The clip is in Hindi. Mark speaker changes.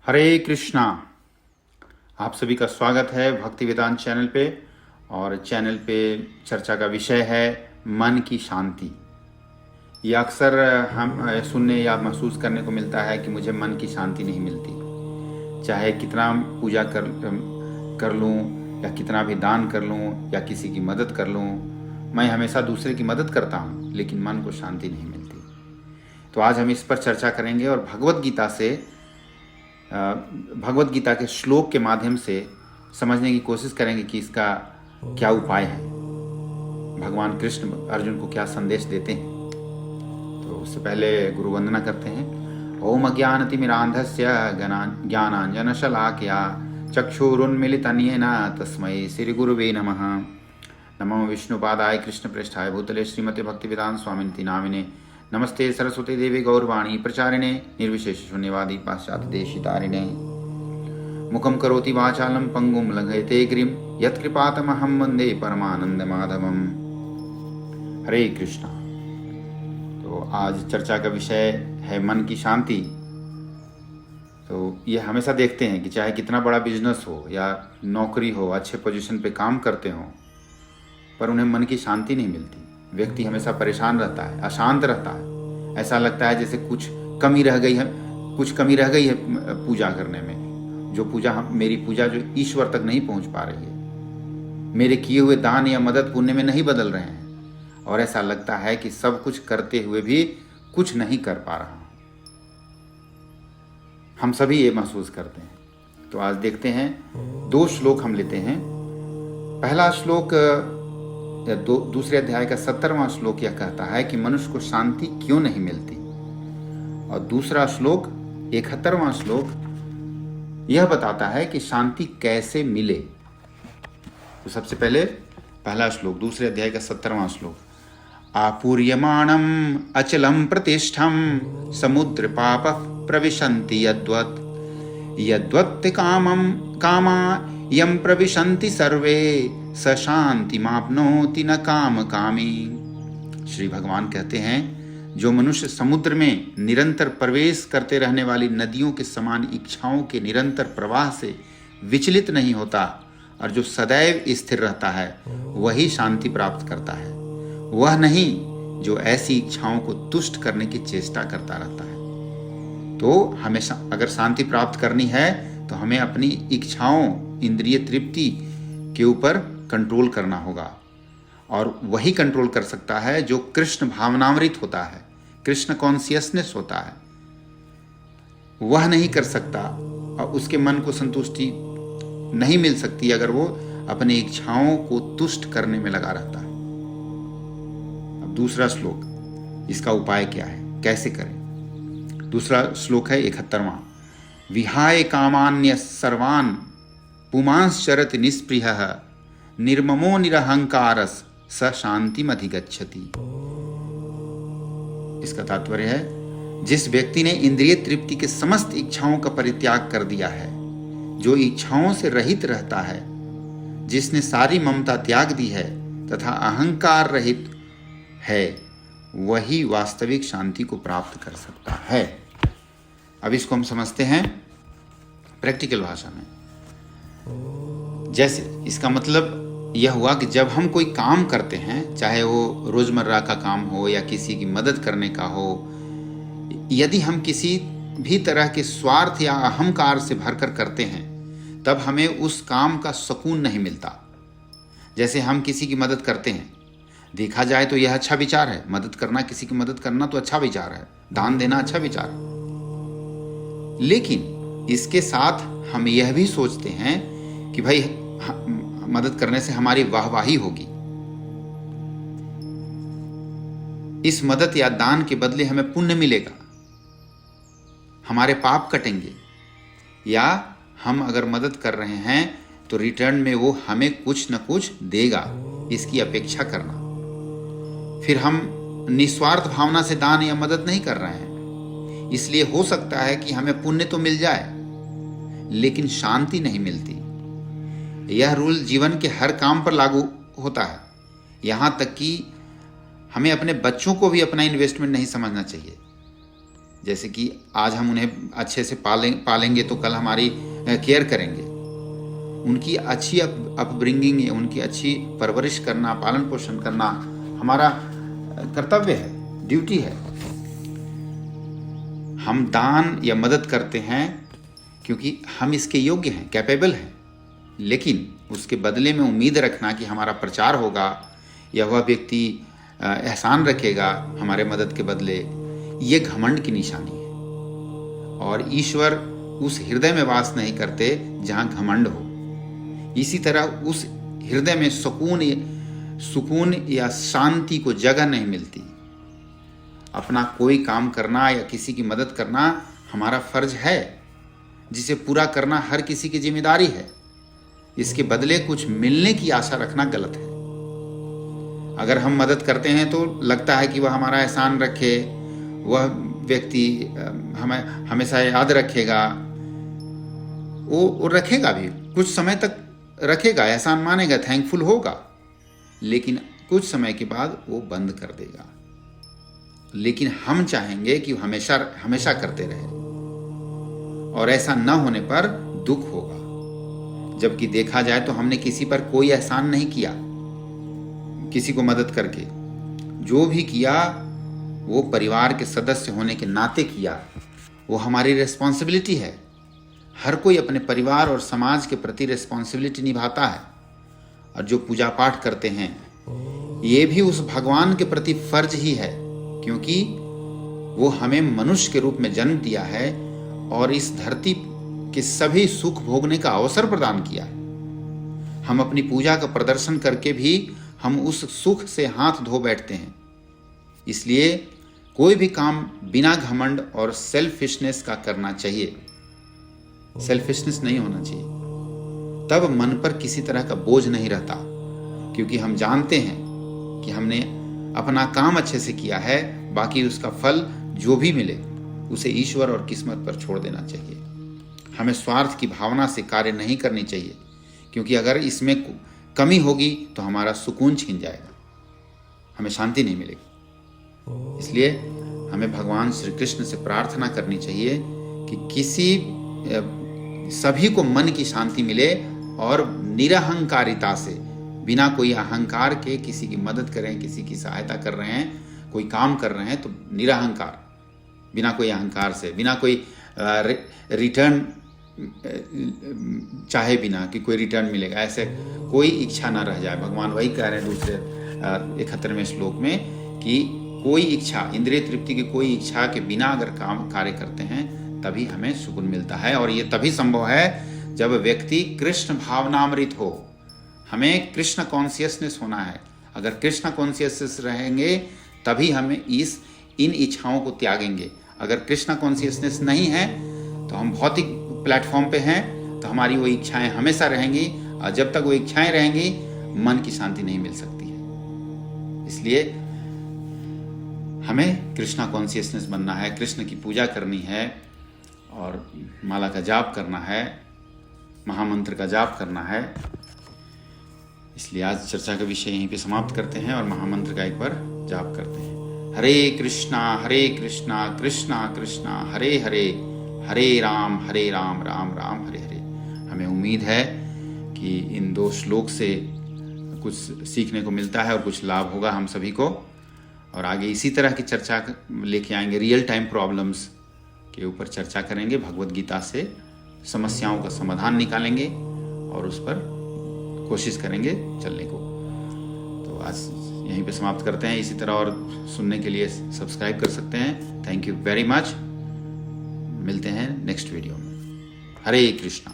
Speaker 1: हरे कृष्णा। आप सभी का स्वागत है भक्ति वेदांत चैनल पे। और चैनल पे चर्चा का विषय है मन की शांति। ये अक्सर हम सुनने या महसूस करने को मिलता है कि मुझे मन की शांति नहीं मिलती। चाहे कितना पूजा कर लूँ या कितना भी दान कर लूँ या किसी की मदद कर लूँ, मैं हमेशा दूसरे की मदद करता हूँ लेकिन मन को शांति नहीं मिलती। तो आज हम इस पर चर्चा करेंगे और भगवत गीता के श्लोक के माध्यम से समझने की कोशिश करेंगे कि इसका क्या उपाय है, भगवान कृष्ण अर्जुन को क्या संदेश देते हैं। तो उससे पहले गुरु वंदना करते हैं। ओम अज्ञानतिमिरान्धस्य ज्ञानाञ्जनशलाकया चक्षुरुन्मीलितं येन तस्मै श्रीगुरुवे नमः। नमो विष्णुपादाय कृष्णप्रेष्ठाय भूतले श्रीमते भक्तिवेदांत स्वामिनिति नामिने। नमस्ते सरस्वती देवी गौरवाणी प्रचारिणे निर्विशेष शून्यवादी पाश्चात्यदेशितारिणे। मुखं करोति वाचालं पंगुं लंघयते गिरिं यत्कृपातमहं वन्दे परमानंदमाधवम्। हरे कृष्णा। तो आज चर्चा का विषय है मन की शांति। तो ये हमेशा देखते हैं कि चाहे कितना बड़ा बिजनेस हो या नौकरी हो, अच्छे पोजीशन पे काम करते हो, पर उन्हें मन की शांति नहीं मिलती। व्यक्ति हमेशा परेशान रहता है, अशांत रहता है। ऐसा लगता है जैसे कुछ कमी रह गई है पूजा करने में। मेरी पूजा जो ईश्वर तक नहीं पहुंच पा रही है, मेरे किए हुए दान या मदद पुण्य में नहीं बदल रहे हैं, और ऐसा लगता है कि सब कुछ करते हुए भी कुछ नहीं कर पा रहा हूं। हम सभी ये महसूस करते हैं। तो आज देखते हैं, 2 श्लोक हम लेते हैं। पहला श्लोक दूसरे अध्याय का 17वां श्लोक यह कहता है कि मनुष्य को शांति क्यों नहीं मिलती, और दूसरा श्लोक 71वां श्लोक यह बताता है कि शांति कैसे मिले। तो सबसे पहले पहला श्लोक, दूसरे अध्याय का 17वां श्लोक। आपूर्यमाणम अचलम प्रतिष्ठम समुद्र पाप प्रविशन्ति यद्वत् कामा यम प्रविशन्ति सर्वे स शांति मापनोति न काम कामी। श्री भगवान कहते हैं, जो मनुष्य समुद्र में निरंतर प्रवेश करते रहने वाली नदियों के समान इच्छाओं के निरंतर प्रवाह से विचलित नहीं होता और जो सदैव स्थिर रहता है, वही शांति प्राप्त करता है। वह नहीं जो ऐसी इच्छाओं को तुष्ट करने की चेष्टा करता रहता है। तो हमें अगर शांति प्राप्त करनी है तो हमें अपनी इच्छाओं, इंद्रिय तृप्ति के ऊपर कंट्रोल करना होगा, और वही कंट्रोल कर सकता है जो कृष्ण भावनामृत होता है, कृष्ण कॉन्शियसनेस होता है। वह नहीं कर सकता और उसके मन को संतुष्टि नहीं मिल सकती अगर वो अपनी इच्छाओं को तुष्ट करने में लगा रहता है। अब दूसरा श्लोक, इसका उपाय क्या है, कैसे करें। दूसरा श्लोक है 71वां। विहाय कामान्य सर्वान् पुमांश्चरति निस्पृहः निर्ममो निरहंकारस् स शांतिम अधिगच्छति। इसका तात्पर्य है, जिस व्यक्ति ने इंद्रिय तृप्ति के समस्त इच्छाओं का परित्याग कर दिया है, जो इच्छाओं से रहित रहता है, जिसने सारी ममता त्याग दी है तथा अहंकार रहित है, वही वास्तविक शांति को प्राप्त कर सकता है। अब इसको हम समझते हैं प्रैक्टिकल भाषा में। जैसे इसका मतलब यह हुआ कि जब हम कोई काम करते हैं, चाहे वो रोजमर्रा का काम हो या किसी की मदद करने का हो, यदि हम किसी भी तरह के स्वार्थ या अहंकार से भरकर करते हैं, तब हमें उस काम का सुकून नहीं मिलता। जैसे हम किसी की मदद करते हैं, देखा जाए तो यह अच्छा विचार है, मदद करना, किसी की मदद करना तो अच्छा विचार है, दान देना अच्छा विचार है। लेकिन इसके साथ हम यह भी सोचते हैं कि भाई मदद करने से हमारी वाहवाही होगी, इस मदद या दान के बदले हमें पुण्य मिलेगा, हमारे पाप कटेंगे, या हम अगर मदद कर रहे हैं तो रिटर्न में वो हमें कुछ न कुछ देगा, इसकी अपेक्षा करना। फिर हम निस्वार्थ भावना से दान या मदद नहीं कर रहे हैं। इसलिए हो सकता है कि हमें पुण्य तो मिल जाए लेकिन शांति नहीं मिलती। यह रूल जीवन के हर काम पर लागू होता है। यहाँ तक कि हमें अपने बच्चों को भी अपना इन्वेस्टमेंट नहीं समझना चाहिए। जैसे कि आज हम उन्हें अच्छे से पालेंगे तो कल हमारी केयर करेंगे। उनकी अच्छी अपब्रिंगिंग, उनकी अच्छी परवरिश करना, पालन पोषण करना हमारा कर्तव्य है, ड्यूटी है। हम दान या मदद करते हैं क्योंकि हम इसके योग्य हैं, कैपेबल हैं, लेकिन उसके बदले में उम्मीद रखना कि हमारा प्रचार होगा या वह व्यक्ति एहसान रखेगा हमारे मदद के बदले, ये घमंड की निशानी है। और ईश्वर उस हृदय में वास नहीं करते जहाँ घमंड हो। इसी तरह उस हृदय में सुकून या शांति को जगह नहीं मिलती। अपना कोई काम करना या किसी की मदद करना हमारा फर्ज है, जिसे पूरा करना हर किसी की जिम्मेदारी है। इसके बदले कुछ मिलने की आशा रखना गलत है। अगर हम मदद करते हैं तो लगता है कि वह हमारा एहसान रखे, वह व्यक्ति हमें हमेशा याद रखेगा। वो रखेगा भी, कुछ समय तक रखेगा, एहसान मानेगा, थैंकफुल होगा, लेकिन कुछ समय के बाद वो बंद कर देगा। लेकिन हम चाहेंगे कि हमेशा हमेशा करते रहे, और ऐसा न होने पर दुख होगा। जबकि देखा जाए तो हमने किसी पर कोई एहसान नहीं किया। किसी को मदद करके जो भी किया वो परिवार के सदस्य होने के नाते किया, वो हमारी रिस्पॉन्सिबिलिटी है। हर कोई अपने परिवार और समाज के प्रति रिस्पॉन्सिबिलिटी निभाता है। और जो पूजा पाठ करते हैं ये भी उस भगवान के प्रति फर्ज ही है, क्योंकि वो हमें मनुष्य के रूप में जन्म दिया है और इस धरती के सभी सुख भोगने का अवसर प्रदान किया है। हम अपनी पूजा का प्रदर्शन करके भी हम उस सुख से हाथ धो बैठते हैं। इसलिए कोई भी काम बिना घमंड और सेल्फिशनेस का करना चाहिए। सेल्फिशनेस नहीं होना चाहिए, तब मन पर किसी तरह का बोझ नहीं रहता, क्योंकि हम जानते हैं कि हमने अपना काम अच्छे से किया है। बाकी उसका फल जो भी मिले उसे ईश्वर और किस्मत पर छोड़ देना चाहिए। हमें स्वार्थ की भावना से कार्य नहीं करनी चाहिए, क्योंकि अगर इसमें कमी होगी तो हमारा सुकून छीन जाएगा, हमें शांति नहीं मिलेगी। इसलिए हमें भगवान श्री कृष्ण से प्रार्थना करनी चाहिए कि सभी को मन की शांति मिले और निरहंकारिता से, बिना कोई अहंकार के किसी की मदद करें, किसी की सहायता कर रहे हैं, कोई काम कर रहे हैं तो निरहंकार, बिना कोई अहंकार से, बिना कोई रिटर्न चाहे बिना कि कोई रिटर्न मिलेगा, ऐसे कोई इच्छा ना रह जाए। भगवान वही कह रहे हैं दूसरे 71वें श्लोक में कि कोई इच्छा, इंद्रिय तृप्ति की कोई इच्छा के बिना अगर कार्य करते हैं तभी हमें सुकून मिलता है। और ये तभी संभव है जब व्यक्ति कृष्ण भावनामृत हो। हमें कृष्ण कॉन्शियसनेस होना है। अगर कृष्ण कॉन्शियसनेस रहेंगे तभी हमें इन इच्छाओं को त्यागेंगे। अगर कृष्ण कॉन्शियसनेस नहीं है तो हम भौतिक प्लेटफॉर्म पे हैं, तो हमारी वो इच्छाएं हमेशा रहेंगी, और जब तक वो इच्छाएं रहेंगी मन की शांति नहीं मिल सकती है। इसलिए हमें कृष्णा कॉन्शियसनेस बनना है, कृष्ण की पूजा करनी है, और माला का जाप करना है, महामंत्र का जाप करना है। इसलिए आज चर्चा का विषय यहीं पे समाप्त करते हैं और महामंत्र का एक बार जाप करते हैं। हरे कृष्णा कृष्णा कृष्णा हरे हरे, हरे राम राम राम हरे हरे। हमें उम्मीद है कि इन 2 श्लोक से कुछ सीखने को मिलता है और कुछ लाभ होगा हम सभी को। और आगे इसी तरह की चर्चा लेके आएंगे, रियल टाइम प्रॉब्लम्स के ऊपर चर्चा करेंगे, भगवत गीता से समस्याओं का समाधान निकालेंगे और उस पर कोशिश करेंगे चलने को। तो आज यहीं पे समाप्त करते हैं। इसी तरह और सुनने के लिए सब्सक्राइब कर सकते हैं। Thank you very much. मिलते हैं नेक्स्ट वीडियो में। हरे कृष्णा।